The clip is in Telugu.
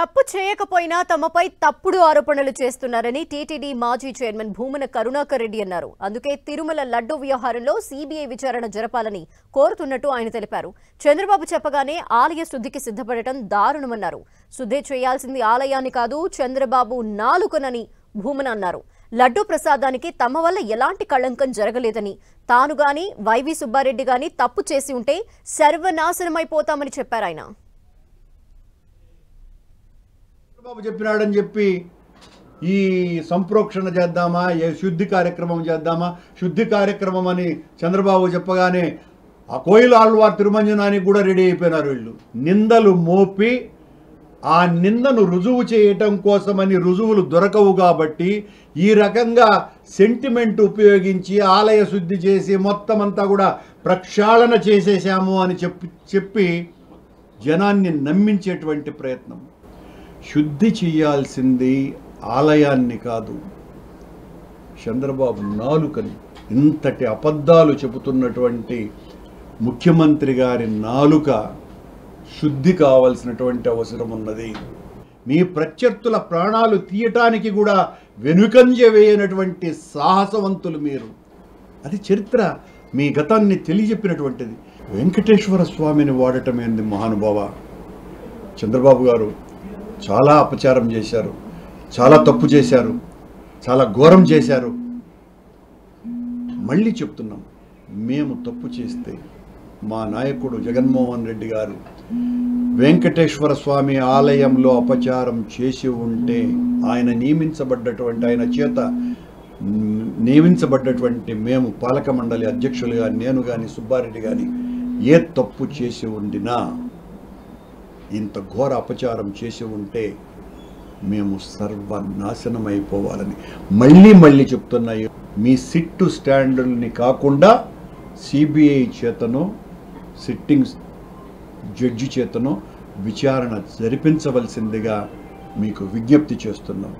తప్పు చేయకపోయినా తమపై తప్పుడు ఆరోపణలు చేస్తున్నారని టీటీడీ మాజీ చైర్మన్ భూమన కరుణాకర్ రెడ్డి అన్నారు. అందుకే తిరుమల లడ్డు వ్యవహారంలో సీబీఐ విచారణ జరపాలని కోరుతున్నట్టు ఆయన తెలిపారు. చంద్రబాబు చెప్పగానే ఆలయ శుద్ధికి సిద్ధపడటం దారుణమన్నారు. శుద్ధి చేయాల్సింది ఆలయాన్ని కాదు, చంద్రబాబు నాలుకనని భూమన అన్నారు. లడ్డు ప్రసాదానికి తమ వల్ల ఎలాంటి కళంకం జరగలేదని, తాను గాని వైవి సుబ్బారెడ్డి గాని తప్పు చేసి ఉంటే సర్వనాశనమైపోతామని చెప్పారు ఆయన. బాబు చెప్పినాడని చెప్పి ఈ సంప్రోక్షణ చేద్దామా, శుద్ధి కార్యక్రమం చేద్దామా, శుద్ధి కార్యక్రమం అని చంద్రబాబు చెప్పగానే ఆ కోయిల ఆళ్వార్ తిరుమంజనానికి కూడా రెడీ అయిపోయినారు వీళ్ళు. నిందలు మోపి ఆ నిందను రుజువు చేయటం కోసమని రుజువులు దొరకవు కాబట్టి ఈ రకంగా సెంటిమెంట్ ఉపయోగించి ఆలయ శుద్ధి చేసి మొత్తం అంతా కూడా ప్రక్షాళన చేసేసాము అని చెప్పి జనాన్ని నమ్మించేటువంటి ప్రయత్నం. శుద్ధి చేయాల్సింది ఆలయాన్ని కాదు, చంద్రబాబు నాలుకని. ఇంతటి అబద్ధాలు చెబుతున్నటువంటి ముఖ్యమంత్రి గారి నాలుక శుద్ధి కావాల్సినటువంటి అవసరం ఉన్నది. మీ ప్రత్యర్థుల ప్రాణాలు తీయటానికి కూడా వెనుకంజ వేయనటువంటి సాహసవంతులు మీరు. అది చరిత్ర, మీ గతాన్ని తెలియజెప్పినటువంటిది. వెంకటేశ్వర స్వామిని వాడటం ఏంది మహానుభావ. చంద్రబాబు గారు చాలా అపచారం చేశారు, చాలా తప్పు చేశారు, చాలా ఘోరం చేశారు. మళ్ళీ చెప్తున్నాం, మేము తప్పు చేస్తే మా నాయకుడు జగన్మోహన్ రెడ్డి గారు వెంకటేశ్వర స్వామి ఆలయంలో అపచారం చేసి ఉంటే ఆయన చేత నియమించబడ్డటువంటి మేము పాలక మండలి అధ్యక్షులుగా నేను కానీ సుబ్బారెడ్డి కానీ ఏ తప్పు చేసి ఉండినా, ఇంత ఘోర అపచారం చేసి ఉంటే మేము సర్వనాశనం అయిపోవాలని మళ్ళీ చెప్తున్నాయి. మీ సిట్టు స్టాండర్డ్ని కాకుండా సిబిఐ చేతనో సిట్టింగ్ జడ్జి చేతనో విచారణ జరిపించవలసిందిగా మీకు విజ్ఞప్తి చేస్తున్నాం.